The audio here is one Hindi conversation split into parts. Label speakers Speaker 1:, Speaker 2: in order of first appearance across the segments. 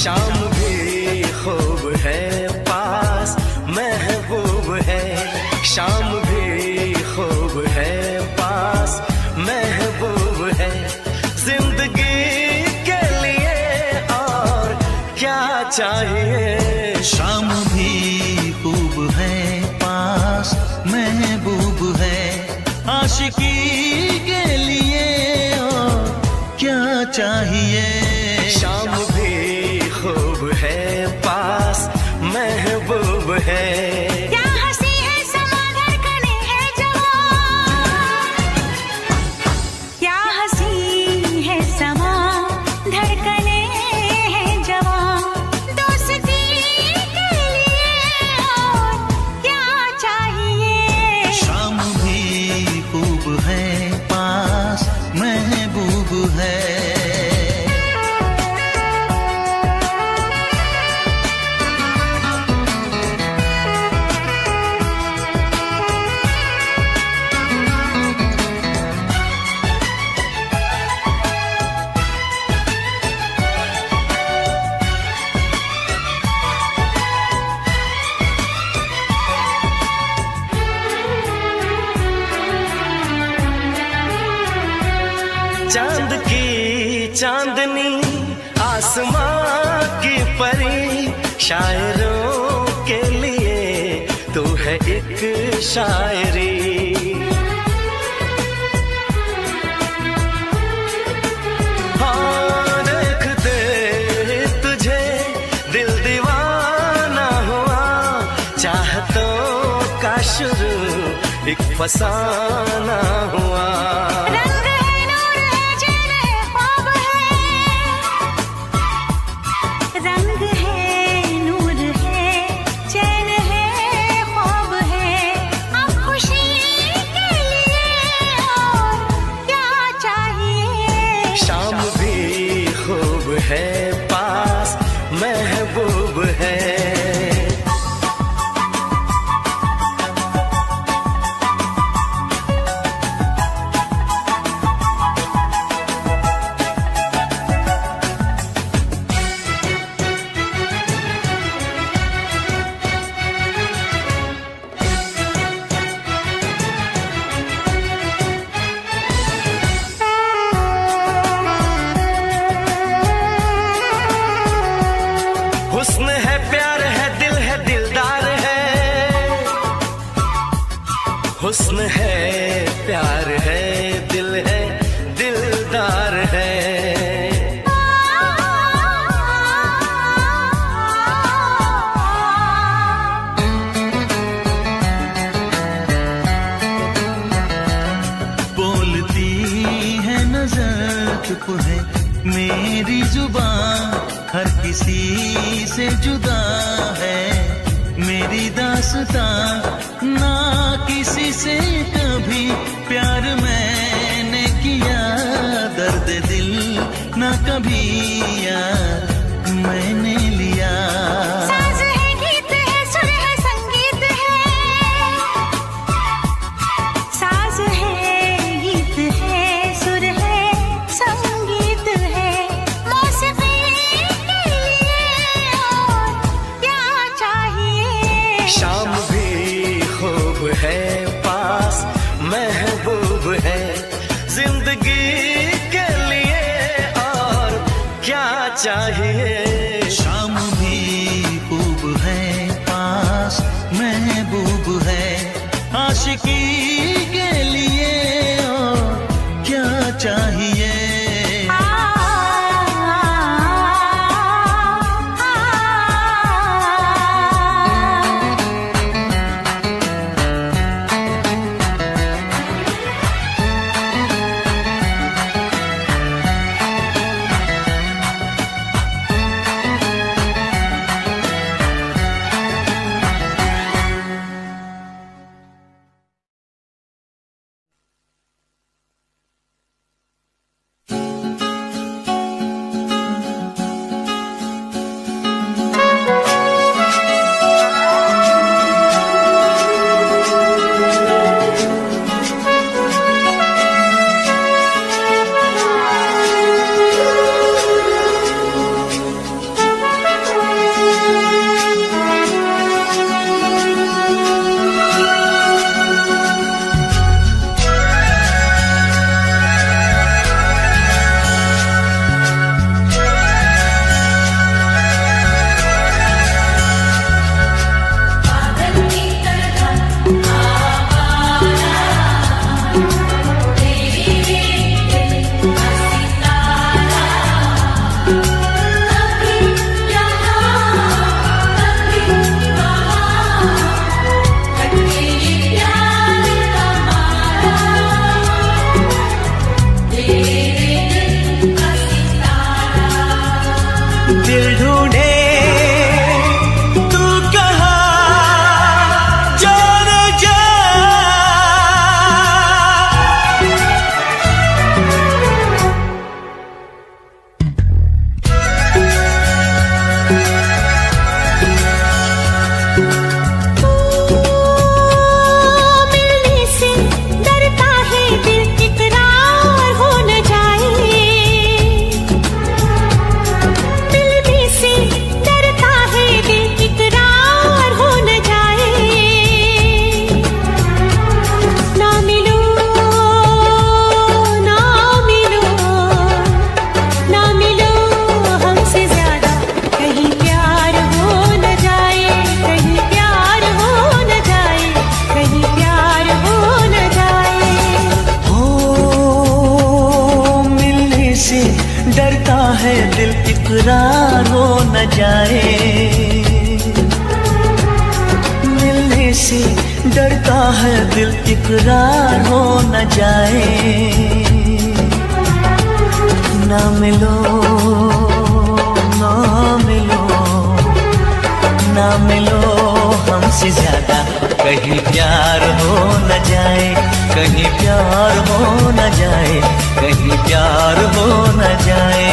Speaker 1: शाम भी खूब है पास महबूब है, शाम भी खूब है पास महबूब है, जिंदगी के लिए और क्या चाहिए।
Speaker 2: शाम भी खूब है पास महबूब है, आशिकी के लिए और क्या चाहिए।
Speaker 1: शाम भी खूब है पास महबूब है,
Speaker 3: क्या हंसी है समा धड़कने है जवां, क्या हंसी है समा धड़कने है जवां, दोस्ती के लिए और क्या चाहिए।
Speaker 2: शाम भी खूब है पास महबूब है।
Speaker 1: चांद की चांदनी आसमां की परी, शायरों के लिए तू है एक शायरी। हाँ देखते तुझे दिल दीवाना हुआ, चाहतों का शुरू एक फसाना हुआ। शाम भी खूब है पास महबूब है। हुस्न है प्यार है दिल है दिलदार है, हुस्न है प्यार है दिल है दिलदार है।
Speaker 2: बोलती है नजर चुप है मेरी जुबान, हर किसी से जुदा है मेरी दास्तां, ना किसी से कभी प्यार मैंने किया, दर्द दिल ना कभी यार मैंने लिया।
Speaker 3: साज है गीत है सुर है संगीत है, साज है गीत है सुर है संगीत है, मौसीकी के लिए और क्या चाहिए।
Speaker 1: शाम भी खूब है पास महबूब है, जिंदगी के लिए और क्या चाहिए।
Speaker 2: शाम भी खूब है पास महबूब है, आशिकी के लिए और क्या चाहिए। है दिल इकरार हो न जाए, मिलने से डरता है दिल इकरार हो न जाए। ना मिलो ना मिलो ना मिलो हमसे ज्यादा, कहीं प्यार हो न जाए, कहीं प्यार हो न जाए, कहीं प्यार हो न जाए।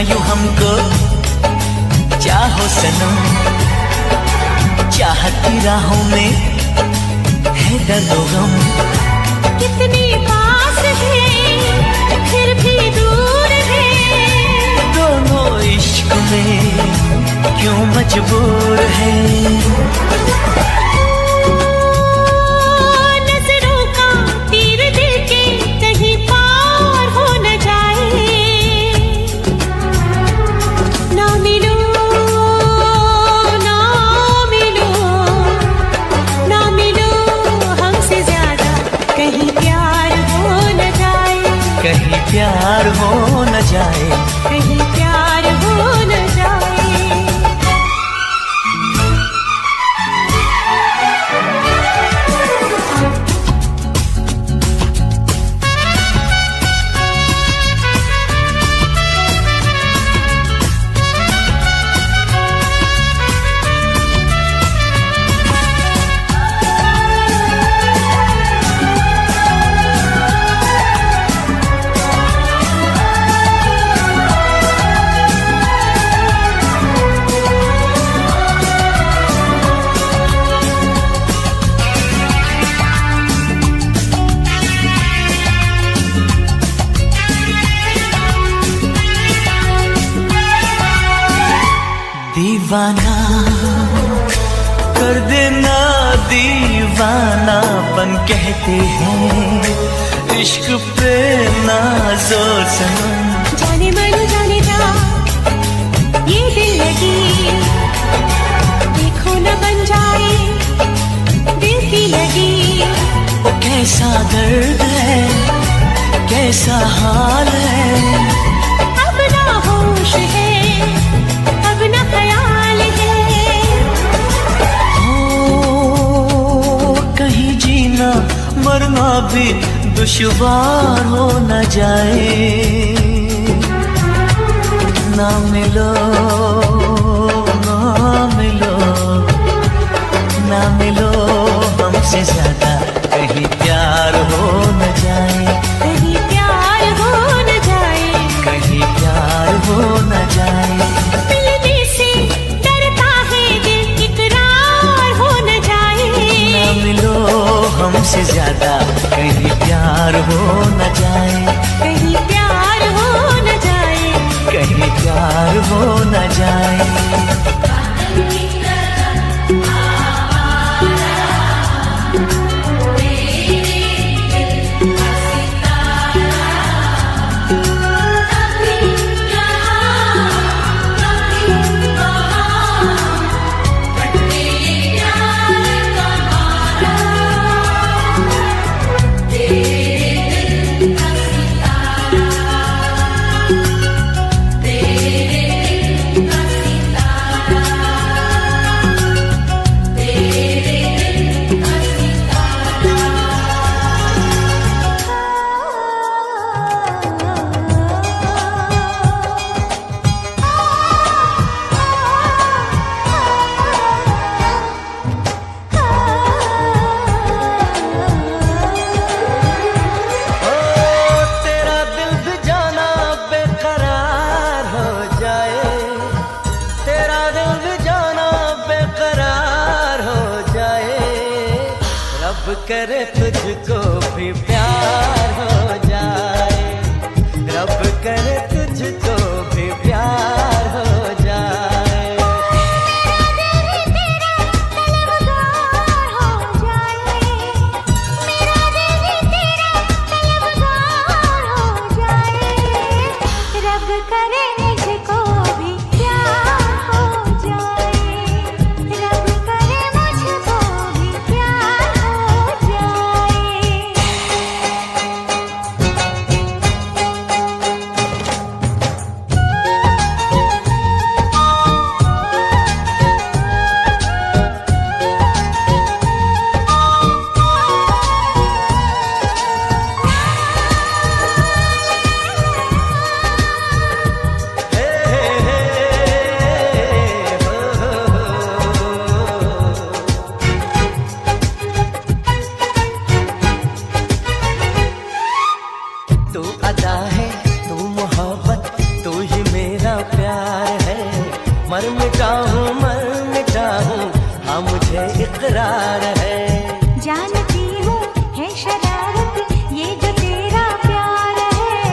Speaker 2: यूं हमको चाहो सनम, चाहत की राहों में है दर्द गम।
Speaker 3: कितनी पास है फिर भी दूर है,
Speaker 2: दोनों इश्क में क्यों मजबूर है।
Speaker 3: नजरों का तीर दिल के कहीं पार हो न जाए, ना मिलो ना मिलो ना मिलो हमसे ज्यादा, कहीं प्यार हो न जाए,
Speaker 2: कहीं प्यार हो न जाए,
Speaker 3: कहीं प्यार हो न जाए।
Speaker 2: दीवाना कर देना, दीवानापन कहते हैं इश्क पे नाज़ो सनम।
Speaker 3: जाने मन जाने जा ये दिल लगी, देखो न बन जाए दिल की लगी।
Speaker 2: वो कैसा दर्द है, कैसा हाल है,
Speaker 3: अब ना होश है अब ना ख्याल है।
Speaker 2: ओ कहीं जीना मरना भी दुश्वार हो न जाए। ना मिलो ना मिलो ना मिलो हमसे ज्यादा, कहीं प्यार हो न जाए,
Speaker 3: कहीं प्यार हो न जाए,
Speaker 2: कहीं प्यार हो न जाए।
Speaker 3: मिलने से डरता है दिल इकरार हो न जाए।
Speaker 2: ना मिलो हमसे ज्यादा, कहीं प्यार हो न जाए,
Speaker 3: कहीं प्यार हो न जाए,
Speaker 2: कहीं प्यार हो न जाए।
Speaker 1: करे तुझको भी प्यार हो जाए, रब करे तुझको भी प्यार हो जाए।
Speaker 3: मेरा दिल भी तेरा तलबगार हो जाए, मेरा दिल भी तेरा तलबगार हो जाए, रब करे मुझको भी प्यार हो जाए, रब करे मुझको भी प्यार हो जाए।
Speaker 1: तू अदा है, तू मोहब्बत, तू ही मेरा प्यार है। मर मिटा हूँ हाँ मुझे इकरार है।
Speaker 3: जानती हूँ है शरारत ये जो तेरा प्यार है,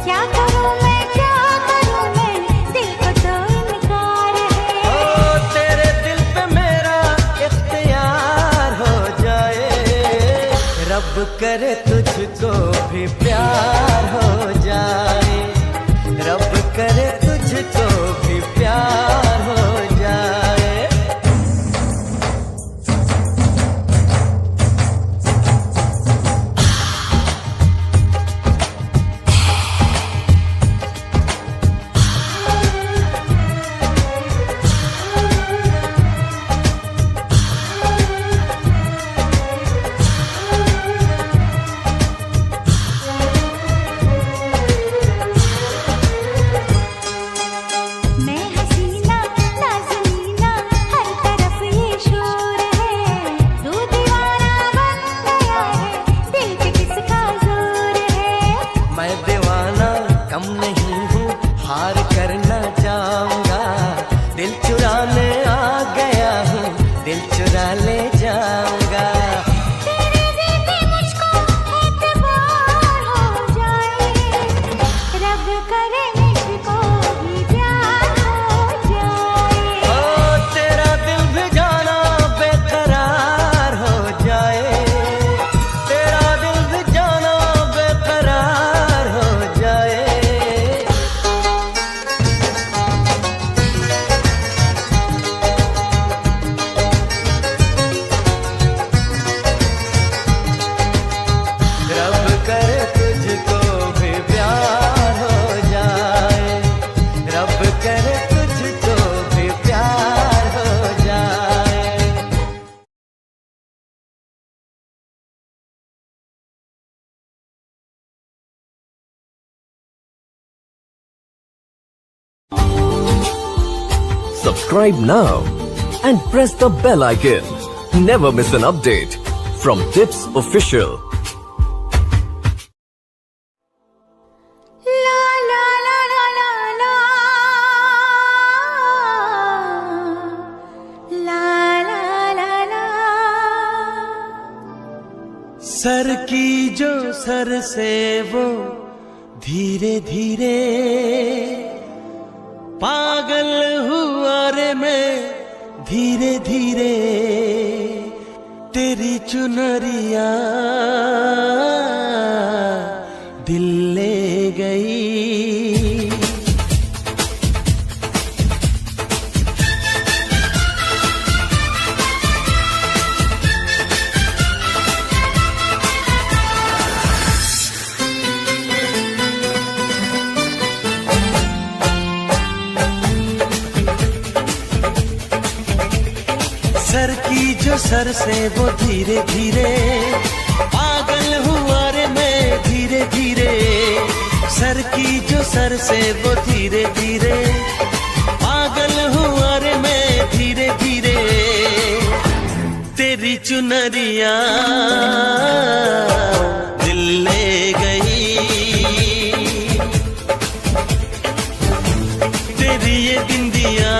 Speaker 3: क्या करूँ मैं दिल को तो इनकार है।
Speaker 1: ओ तेरे दिल पे मेरा इख्तियार हो जाए, रब करे तुझको भी प्यार हो जाए, रब करे तुझको भी प्यार हो जाए।
Speaker 3: मैं हसीना नाज़नीना हर तरफ ये शोर है, तू दीवाना बन गया है, दिल पे किसका जोर है।
Speaker 1: मैं दीवाना कम नहीं हूँ, हार करना चाहूँगा, दिल चुराने आ गया हूँ, दिल चुरा ले जाऊँगा।
Speaker 3: तेरे देखे मुझको एतबार हो जाए, रब करे मुझको भी प्यार हो जाए।
Speaker 1: ओ तेरा दिल भी जाना बेकरार हो जाए, तेरा दिल भी जाना बेकरार हो जाए। रब करे तुझको भी प्यार हो जाए, रब करे तुझको भी प्यार हो जाए।
Speaker 4: Subscribe now and press the bell icon. Never miss an update from Tips Official.
Speaker 3: ला ला ला ला ला ला ला ला ला।
Speaker 1: सर की जो सर से वो धीरे धीरे पागल हुआ रे मैं धीरे धीरे, तेरी चुनरिया दिल ले गई। सर की जो सर से वो धीरे धीरे पागल हुआ रे मैं धीरे धीरे, सर की जो सर से वो धीरे धीरे पागल हुआ रे मैं धीरे धीरे, तेरी चुनरिया दिल ले गई, तेरी ये बिंदिया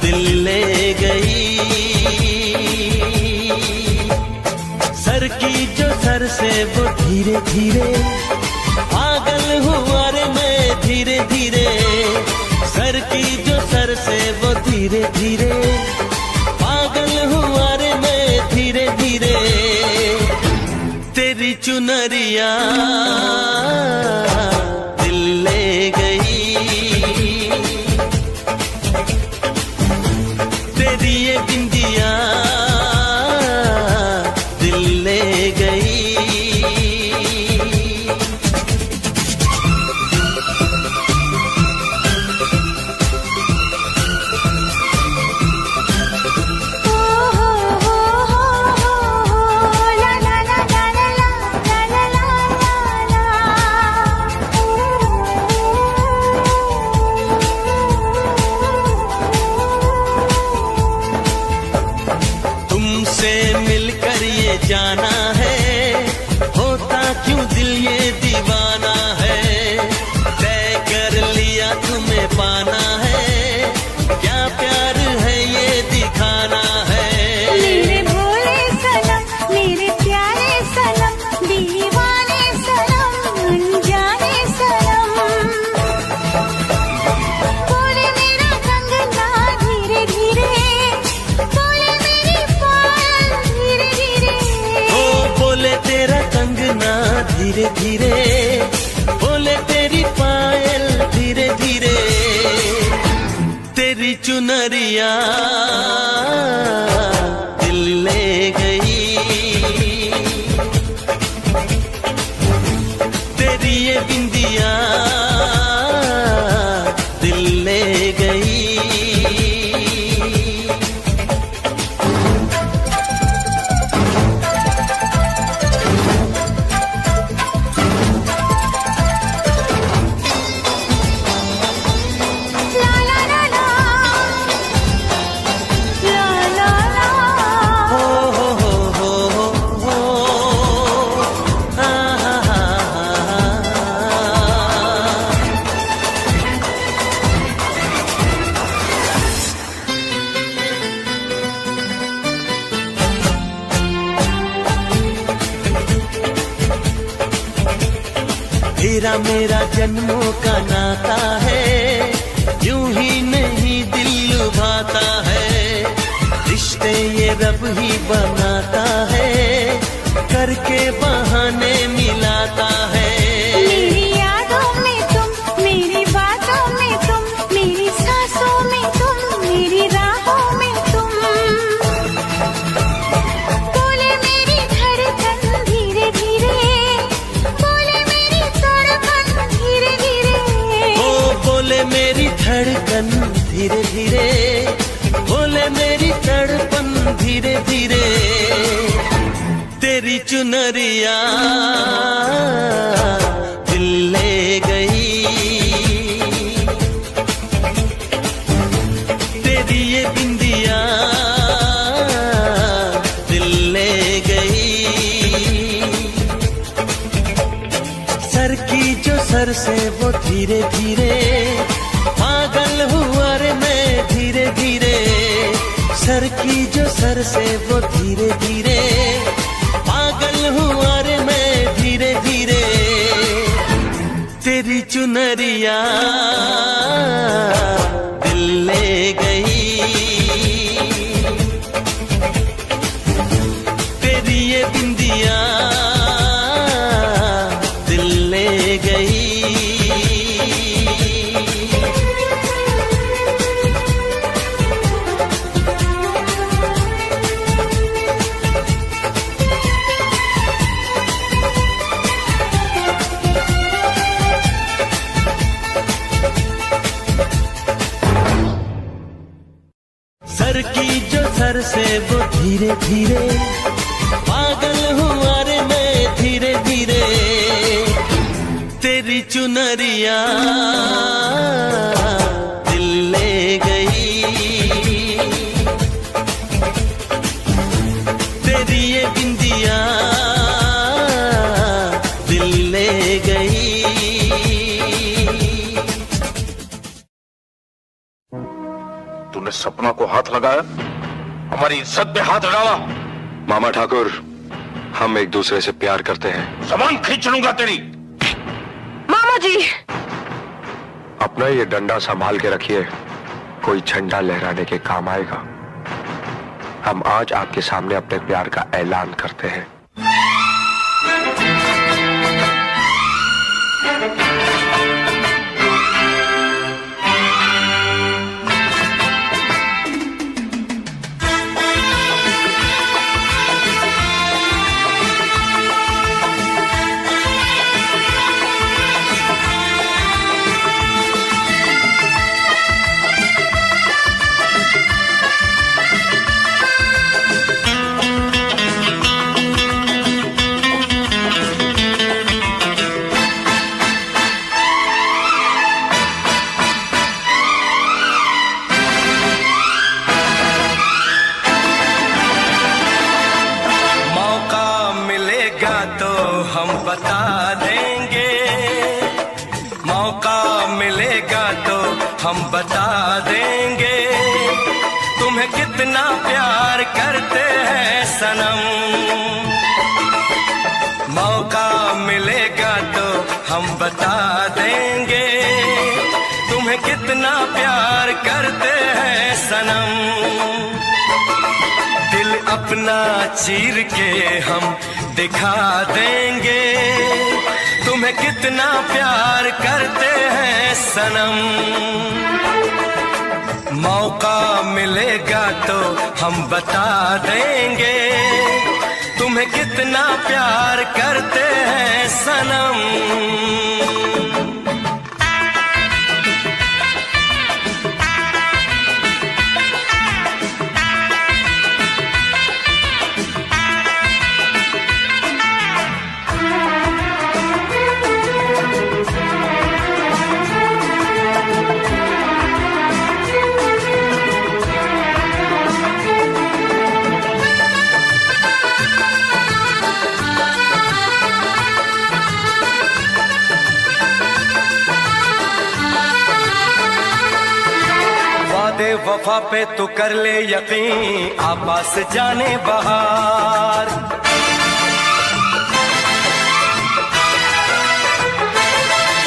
Speaker 1: दिल ले गई। सर की जो सर से वो धीरे धीरे पागल हुआ रे मैं धीरे धीरे सर की जो सर से वो धीरे धीरे पागल हुआ रे मैं धीरे धीरे तेरी चुनरिया दिल ले गई तेरी ये बिंदिया दिल ले गई जाना है होता क्यों दिल ये दीवाना है तय कर लिया तुम्हें पाना है क्या प्यार है ये दिखाना है
Speaker 3: मेरे भोले सनम मेरे प्यारे सनम दीवाने सनम अनजाने सनम बोले मेरा कंगना धीरे धीरे बोले मेरी पायल धीरे धीरे
Speaker 1: बोले तेरा कंगना धीरे धीरे बोले तेरी पायल धीरे धीरे तेरी चुनरिया दिल ले गई तेरी ये बिंदिया दिल ले गई तेरा मेरा जन्मों का नाता है यूं ही नहीं दिल लुभाता है रिश्ते ये रब ही बनाता है करके बहाने मिलाता है
Speaker 3: मेरी यादों में तुम मेरी बातों में तुम मेरी सांसों में तुम मेरी राहों में तुम बोले मेरी धड़कन धीरे धीरे बोले मेरी तड़पन धीरे धीरे
Speaker 1: बोले मेरी धड़कन धीरे धीरे बोले मेरी तड़पन धीरे धीरे तेरी चुनरिया दिल ले गई तेरी ये बिंदिया दिल ले गई सर की जो सर से वो धीरे धीरे पागल हुआ रे मैं धीरे धीरे सर की जो सर से वो धीरे धीरे पागल हुआ रे मैं धीरे धीरे तेरी चुनरिया दिल ले गई तेरी ये बिंदिया दिल ले गई सर की जो सर से वो धीरे धीरे पागल हुआ रे मैं धीरे धीरे तेरी चुनरिया दिल ले गई तेरी ये बिंदिया दिल ले गई
Speaker 5: तूने सपना को हाथ लगाया, हमारी इज्जत पे हाथ डाला।
Speaker 6: मामा ठाकुर,
Speaker 5: हम एक दूसरे से प्यार करते हैं।
Speaker 6: सामान खींच लूंगा तेरी।
Speaker 7: मामा जी,
Speaker 5: अपना ये डंडा संभाल के रखिए, कोई झंडा लहराने के काम आएगा। हम आज आपके सामने अपने प्यार का ऐलान करते हैं।
Speaker 2: हम बता देंगे, मौका मिलेगा तो हम बता देंगे, तुम्हें कितना प्यार करते हैं सनम। मौका मिलेगा तो हम बता देंगे, तुम्हें कितना प्यार करते हैं सनम। दिल अपना चीर के हम दिखा देंगे, तुम्हें कितना प्यार करते हैं सनम। मौका मिलेगा तो हम बता देंगे, तुम्हें कितना प्यार करते हैं सनम। वफा पे तू कर ले यकीन, आपास जाने बहार।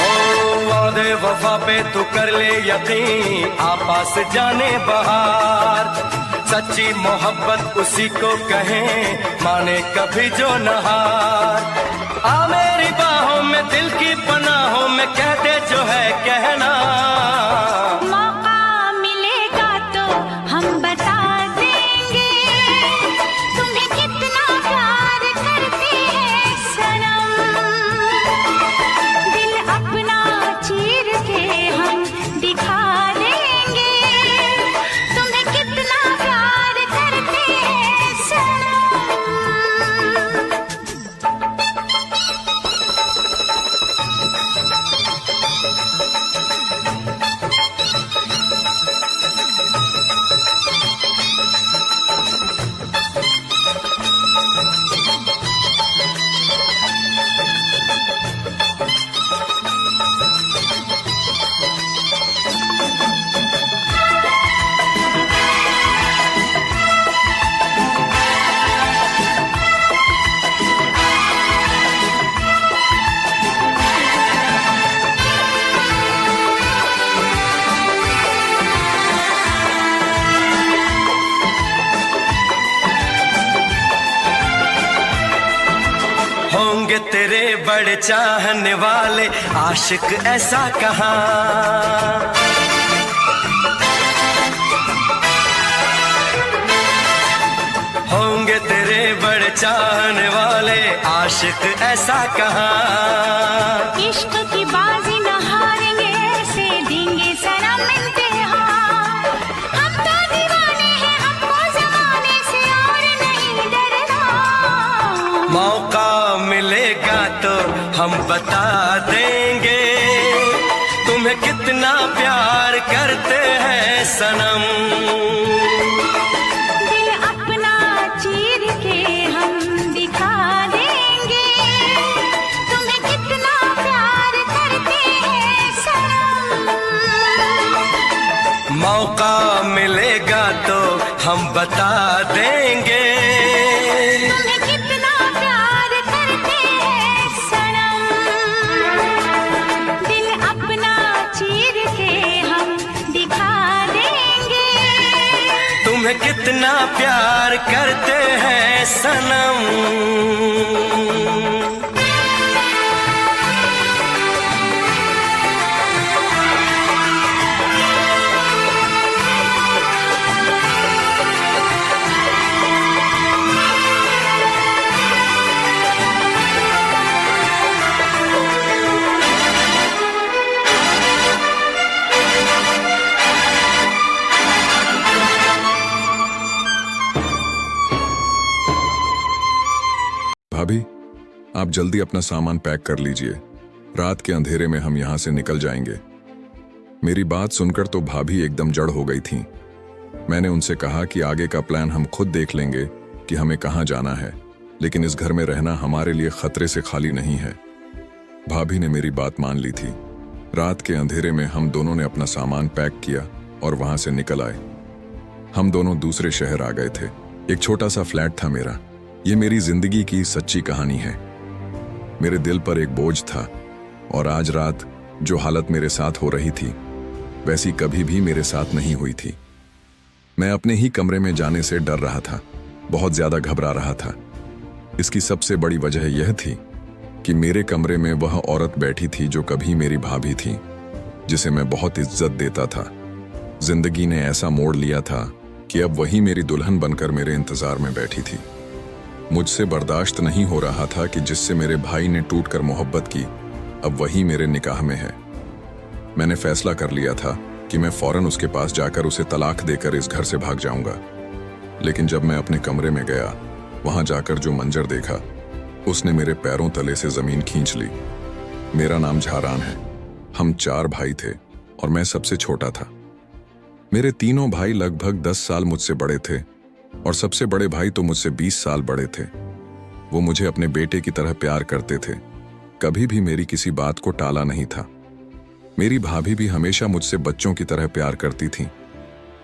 Speaker 2: ओ वादे वफा पे तू कर ले यकीन, आपास जाने बहार। सच्ची मोहब्बत उसी को कहें, माने कभी जो नहार। आ मेरी बाहों में दिल की पनाहों में कह दे जो है कहना। होंगे तेरे बड़े चाहने वाले आशिक ऐसा कहाँ। होंगे तेरे बड़े चाहने वाले आशिक ऐसा कहाँ।
Speaker 3: इश्क की बाजी न हारेंगे, ऐसे देंगे सनम इम्तिहान। हम तो दीवाने हैं, हमको जमाने से और नहीं डरना।
Speaker 2: मौका मिलेगा तो हम बता देंगे, तुम्हें कितना प्यार करते हैं सनम।
Speaker 3: दिल अपना चीर के हम दिखा देंगे, तुम्हें कितना प्यार करते हैं सनम।
Speaker 2: मौका मिलेगा तो हम बता देंगे,
Speaker 3: तुम्हें कितना प्यार
Speaker 2: प्यार करते हैं सनम।
Speaker 6: भाभी, आप जल्दी अपना सामान पैक कर लीजिए। रात के अंधेरे में हम यहां से निकल जाएंगे। मेरी बात सुनकर तो भाभी एकदम जड़ हो गई थीं। मैंने उनसे कहा कि आगे का प्लान हम खुद देख लेंगे कि हमें कहां जाना है, लेकिन इस घर में रहना हमारे लिए खतरे से खाली नहीं है। भाभी ने मेरी बात मान ली थी। रात के अंधेरे में हम दोनों ने अपना सामान पैक किया और वहां से निकल आए। हम दोनों दूसरे शहर आ गए थे। एक छोटा सा फ्लैट था मेरा। ये मेरी जिंदगी की सच्ची कहानी है। मेरे दिल पर एक बोझ था और आज रात जो हालत मेरे साथ हो रही थी वैसी कभी भी मेरे साथ नहीं हुई थी। मैं अपने ही कमरे में जाने से डर रहा था, बहुत ज्यादा घबरा रहा था। इसकी सबसे बड़ी वजह यह थी कि मेरे कमरे में वह औरत बैठी थी जो कभी मेरी भाभी थी, जिसे मैं बहुत इज्जत देता था। जिंदगी ने ऐसा मोड़ लिया था कि अब वही मेरी दुल्हन बनकर मेरे इंतजार में बैठी थी। मुझसे बर्दाश्त नहीं हो रहा था कि जिससे मेरे भाई ने टूटकर मोहब्बत की, अब वही मेरे निकाह में है। मैंने फैसला कर लिया था कि मैं फौरन उसके पास जाकर उसे तलाक देकर इस घर से भाग जाऊंगा। लेकिन जब मैं अपने कमरे में गया, वहां जाकर जो मंजर देखा, उसने मेरे पैरों तले से जमीन खींच ली। मेरा नाम झारान है। हम 4 भाई थे और मैं सबसे छोटा था। मेरे तीनों भाई लगभग 10 साल मुझसे बड़े थे और सबसे बड़े भाई तो मुझसे 20 साल बड़े थे। वो मुझे अपने बेटे की तरह प्यार करते थे, कभी भी मेरी किसी बात को टाला नहीं था। मेरी भाभी भी हमेशा मुझसे बच्चों की तरह प्यार करती थी।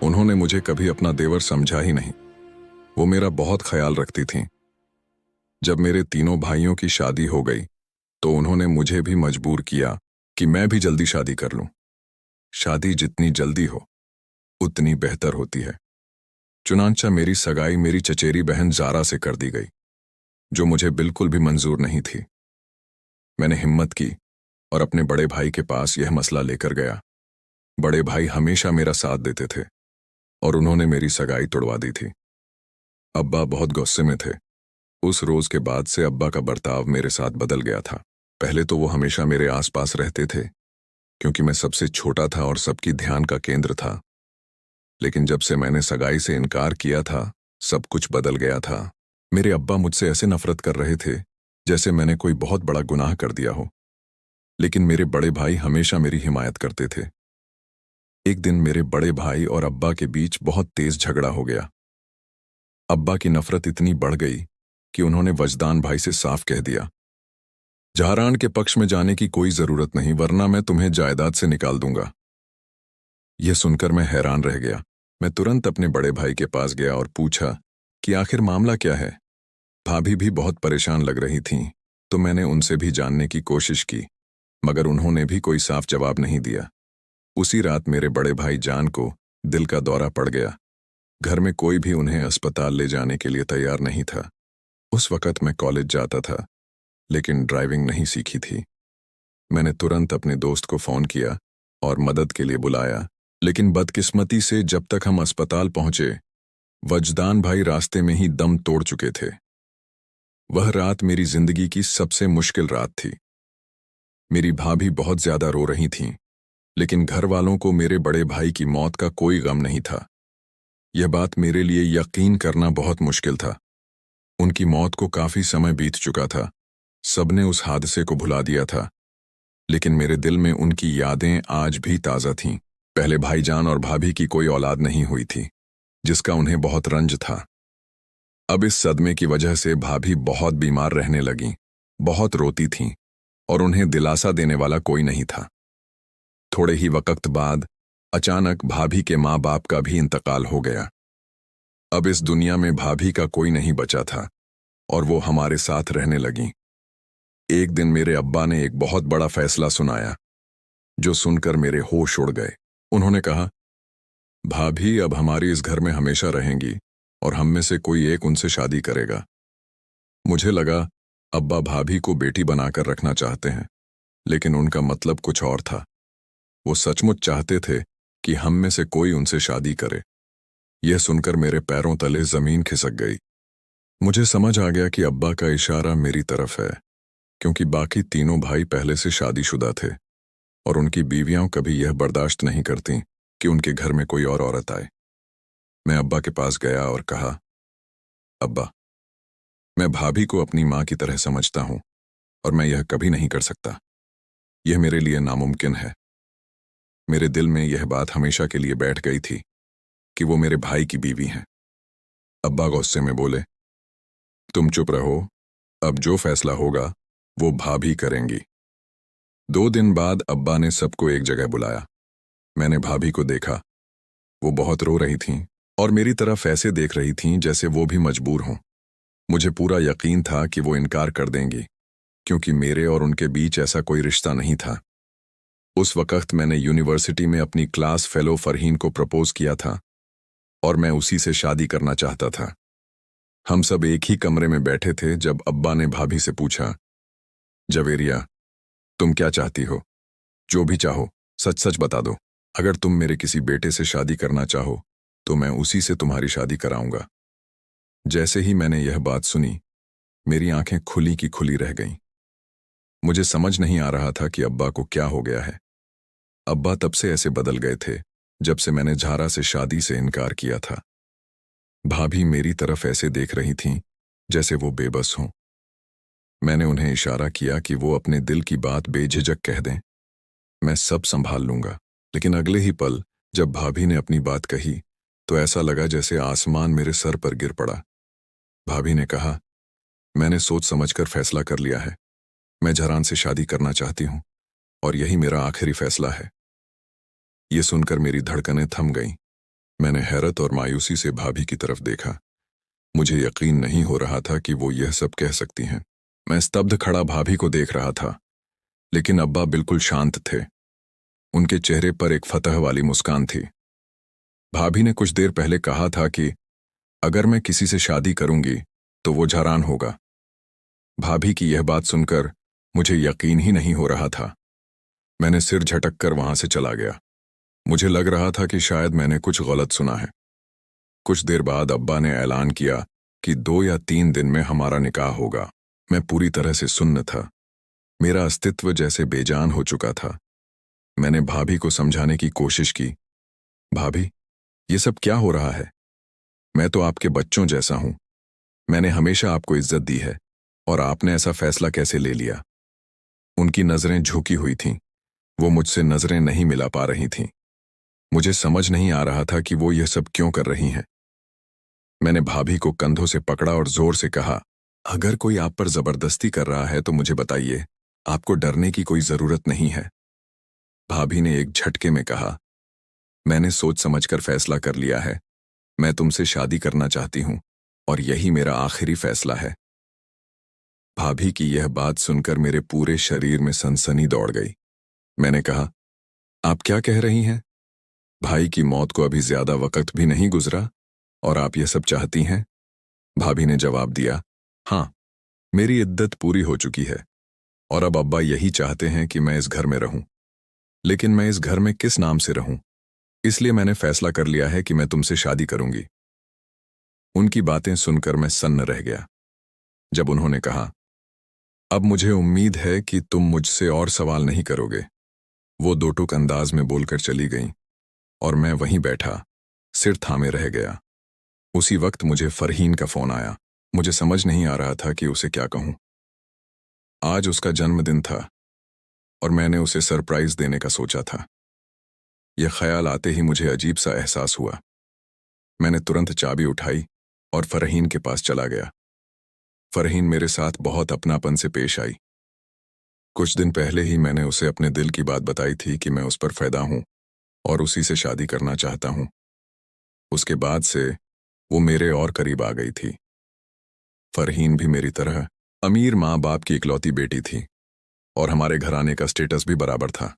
Speaker 6: उन्होंने मुझे कभी अपना देवर समझा ही नहीं। वो मेरा बहुत ख्याल रखती थीं। जब मेरे तीनों भाइयों की शादी हो गई तो उन्होंने मुझे भी मजबूर किया कि मैं भी जल्दी शादी कर लूं। शादी जितनी जल्दी हो उतनी बेहतर होती है। चुनांचा मेरी सगाई मेरी चचेरी बहन जारा से कर दी गई, जो मुझे बिल्कुल भी मंजूर नहीं थी। मैंने हिम्मत की और अपने बड़े भाई के पास यह मसला लेकर गया। बड़े भाई हमेशा मेरा साथ देते थे और उन्होंने मेरी सगाई तोड़वा दी थी। अब्बा बहुत गुस्से में थे। उस रोज के बाद से अब्बा का बर्ताव मेरे साथ बदल गया था। पहले तो वो हमेशा मेरे आसपास रहते थे क्योंकि मैं सबसे छोटा था और सबकी ध्यान का केंद्र था। लेकिन जब से मैंने सगाई से इनकार किया था, सब कुछ बदल गया था। मेरे अब्बा मुझसे ऐसे नफरत कर रहे थे जैसे मैंने कोई बहुत बड़ा गुनाह कर दिया हो। लेकिन मेरे बड़े भाई हमेशा मेरी हिमायत करते थे। एक दिन मेरे बड़े भाई और अब्बा के बीच बहुत तेज झगड़ा हो गया। अब्बा की नफरत इतनी बढ़ गई कि उन्होंने वजदान भाई से साफ कह दिया, झारान के पक्ष में जाने की कोई जरूरत नहीं, वरना मैं तुम्हें जायदाद से निकाल दूंगा। यह सुनकर मैं हैरान रह गया। मैं तुरंत अपने बड़े भाई के पास गया और पूछा कि आखिर मामला क्या है। भाभी भी बहुत परेशान लग रही थीं, तो मैंने उनसे भी जानने की कोशिश की, मगर उन्होंने भी कोई साफ जवाब नहीं दिया। उसी रात मेरे बड़े भाई जान को दिल का दौरा पड़ गया। घर में कोई भी उन्हें अस्पताल ले जाने के लिए तैयार नहीं था। उस वक्त मैं कॉलेज जाता था, लेकिन ड्राइविंग नहीं सीखी थी। मैंने तुरंत अपने दोस्त को फोन किया और मदद के लिए बुलाया, लेकिन बदकिस्मती से जब तक हम अस्पताल पहुंचे, वजदान भाई रास्ते में ही दम तोड़ चुके थे। वह रात मेरी जिंदगी की सबसे मुश्किल रात थी। मेरी भाभी बहुत ज्यादा रो रही थीं, लेकिन घर वालों को मेरे बड़े भाई की मौत का कोई गम नहीं था। यह बात मेरे लिए यकीन करना बहुत मुश्किल था। उनकी मौत को काफी समय बीत चुका था। सबने उस हादसे को भुला दिया था, लेकिन मेरे दिल में उनकी यादें आज भी ताजा थीं। पहले भाईजान और भाभी की कोई औलाद नहीं हुई थी, जिसका उन्हें बहुत रंज था। अब इस सदमे की वजह से भाभी बहुत बीमार रहने लगीं, बहुत रोती थीं और उन्हें दिलासा देने वाला कोई नहीं था। थोड़े ही वक्त बाद अचानक भाभी के माँ बाप का भी इंतकाल हो गया। अब इस दुनिया में भाभी का कोई नहीं बचा था और वो हमारे साथ रहने लगीं। एक दिन मेरे अब्बा ने एक बहुत बड़ा फैसला सुनाया, जो सुनकर मेरे होश उड़ गए। उन्होंने कहा, भाभी अब हमारी इस घर में हमेशा रहेंगी और हम में से कोई एक उनसे शादी करेगा। मुझे लगा अब्बा भाभी को बेटी बनाकर रखना चाहते हैं, लेकिन उनका मतलब कुछ और था। वो सचमुच चाहते थे कि हम में से कोई उनसे शादी करे। यह सुनकर मेरे पैरों तले जमीन खिसक गई। मुझे समझ आ गया कि अब्बा का इशारा मेरी तरफ है, क्योंकि बाकी तीनों भाई पहले से शादीशुदा थे और उनकी बीवियां कभी यह बर्दाश्त नहीं करती कि उनके घर में कोई और औरत आए। मैं अब्बा के पास गया और कहा, अब्बा, मैं भाभी को अपनी मां की तरह समझता हूं और मैं यह कभी नहीं कर सकता। यह मेरे लिए नामुमकिन है। मेरे दिल में यह बात हमेशा के लिए बैठ गई थी कि वो मेरे भाई की बीवी हैं। अब्बा गुस्से में बोले, तुम चुप रहो, अब जो फैसला होगा वो भाभी करेंगी। 2 दिन बाद अब्बा ने सबको एक जगह बुलाया। मैंने भाभी को देखा। वो बहुत रो रही थीं और मेरी तरफ ऐसे देख रही थीं जैसे वो भी मजबूर हों। मुझे पूरा यकीन था कि वो इनकार कर देंगी, क्योंकि मेरे और उनके बीच ऐसा कोई रिश्ता नहीं था। उस वक्त मैंने यूनिवर्सिटी में अपनी क्लास फेलो फरहीन को प्रपोज किया था और मैं उसी से शादी करना चाहता था। हम सब एक ही कमरे में बैठे थे जब अब्बा ने भाभी से पूछा, जवेरिया, तुम क्या चाहती हो? जो भी चाहो सच सच बता दो। अगर तुम मेरे किसी बेटे से शादी करना चाहो तो मैं उसी से तुम्हारी शादी कराऊंगा। जैसे ही मैंने यह बात सुनी, मेरी आंखें खुली की खुली रह गईं। मुझे समझ नहीं आ रहा था कि अब्बा को क्या हो गया है। अब्बा तब से ऐसे बदल गए थे जब से मैंने झारा से शादी से इनकार किया था। भाभी मेरी तरफ ऐसे देख रही थीं जैसे वो बेबस हों। मैंने उन्हें इशारा किया कि वो अपने दिल की बात बेझिझक कह दें, मैं सब संभाल लूंगा। लेकिन अगले ही पल जब भाभी ने अपनी बात कही तो ऐसा लगा जैसे आसमान मेरे सर पर गिर पड़ा। भाभी ने कहा, मैंने सोच समझकर फैसला कर लिया है। मैं झरान से शादी करना चाहती हूं और यही मेरा आखिरी फैसला है। ये सुनकर मेरी धड़कनें थम गईं। मैंने हैरत और मायूसी से भाभी की तरफ देखा। मुझे यकीन नहीं हो रहा था कि वो यह सब कह सकती हैं। मैं स्तब्ध खड़ा भाभी को देख रहा था, लेकिन अब्बा बिल्कुल शांत थे। उनके चेहरे पर एक फतह वाली मुस्कान थी। भाभी ने कुछ देर पहले कहा था कि अगर मैं किसी से शादी करूंगी तो वो झरान होगा। भाभी की यह बात सुनकर मुझे यकीन ही नहीं हो रहा था। मैंने सिर झटक कर वहां से चला गया। मुझे लग रहा था कि शायद मैंने कुछ गलत सुना है। कुछ देर बाद अब्बा ने ऐलान किया कि 2 या 3 दिन में हमारा निकाह होगा। मैं पूरी तरह से सुन्न था। मेरा अस्तित्व जैसे बेजान हो चुका था। मैंने भाभी को समझाने की कोशिश की, भाभी, ये सब क्या हो रहा है? मैं तो आपके बच्चों जैसा हूं। मैंने हमेशा आपको इज्जत दी है और आपने ऐसा फैसला कैसे ले लिया? उनकी नजरें झुकी हुई थीं। वो मुझसे नजरें नहीं मिला पा रही थीं। मुझे समझ नहीं आ रहा था कि वो यह सब क्यों कर रही हैं। मैंने भाभी को कंधों से पकड़ा और जोर से कहा, अगर कोई आप पर जबरदस्ती कर रहा है तो मुझे बताइए, आपको डरने की कोई जरूरत नहीं है। भाभी ने एक झटके में कहा, मैंने सोच समझकर फैसला कर लिया है। मैं तुमसे शादी करना चाहती हूं और यही मेरा आखिरी फैसला है। भाभी की यह बात सुनकर मेरे पूरे शरीर में सनसनी दौड़ गई। मैंने कहा, आप क्या कह रही हैं? भाई की मौत को अभी ज्यादा वक्त भी नहीं गुजरा और आप यह सब चाहती हैं? भाभी ने जवाब दिया, हाँ, मेरी इद्दत पूरी हो चुकी है और अब अब्बा यही चाहते हैं कि मैं इस घर में रहूं। लेकिन मैं इस घर में किस नाम से रहूं? इसलिए मैंने फैसला कर लिया है कि मैं तुमसे शादी करूंगी। उनकी बातें सुनकर मैं सन्न रह गया। जब उन्होंने कहा, अब मुझे उम्मीद है कि तुम मुझसे और सवाल नहीं करोगे, वो दो टूक अंदाज में बोलकर चली गईं और मैं वहीं बैठा सिर थामे रह गया। उसी वक्त मुझे फरहीन का फोन आया। मुझे समझ नहीं आ रहा था कि उसे क्या कहूं। आज उसका जन्मदिन था और मैंने उसे सरप्राइज देने का सोचा था। यह ख्याल आते ही मुझे अजीब सा एहसास हुआ। मैंने तुरंत चाबी उठाई और फरहीन के पास चला गया। फरहीन मेरे साथ बहुत अपनापन से पेश आई। कुछ दिन पहले ही मैंने उसे अपने दिल की बात बताई थी कि मैं उस पर फ़िदा हूं और उसी से शादी करना चाहता हूं। उसके बाद से वो मेरे और करीब आ गई थी। फरहीन भी मेरी तरह अमीर माँ बाप की इकलौती बेटी थी और हमारे घराने का स्टेटस भी बराबर था।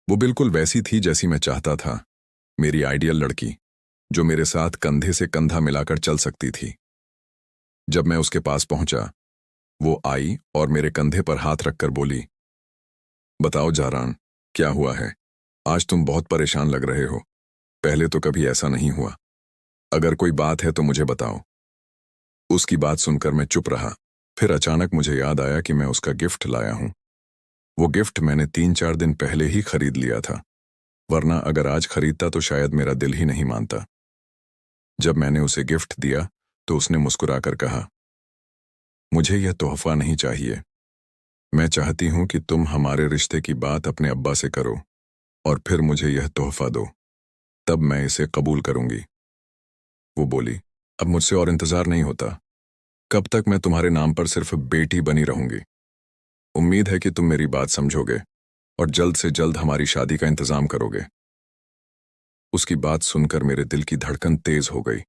Speaker 6: वो बिल्कुल वैसी थी जैसी मैं चाहता था, मेरी आइडियल लड़की। जो मेरे साथ कंधे से कंधा मिलाकर चल सकती थी। जब मैं उसके पास पहुंचा, वो आई और मेरे कंधे पर हाथ रखकर बोली, बताओ जारान, क्या हुआ है? आज तुम बहुत परेशान लग रहे हो। पहले तो कभी ऐसा नहीं हुआ। अगर कोई बात है तो मुझे बताओ। उसकी बात सुनकर मैं चुप रहा। फिर अचानक मुझे याद आया कि मैं उसका गिफ्ट लाया हूं। वो गिफ्ट मैंने 3-4 दिन पहले ही खरीद लिया था, वरना अगर आज खरीदता तो शायद मेरा दिल ही नहीं मानता। जब मैंने उसे गिफ्ट दिया तो उसने मुस्कुराकर कहा, मुझे यह तोहफा नहीं चाहिए। मैं चाहती हूं कि तुम हमारे रिश्ते की बात अपने अब्बा से करो और फिर मुझे यह तोहफा दो, तब मैं इसे कबूल करूंगी। वो बोली, अब मुझसे और इंतजार नहीं होता। कब तक मैं तुम्हारे नाम पर सिर्फ बेटी बनी रहूंगी? उम्मीद है कि तुम मेरी बात समझोगे और जल्द से जल्द हमारी शादी का इंतजाम करोगे। उसकी बात सुनकर मेरे दिल की धड़कन तेज हो गई।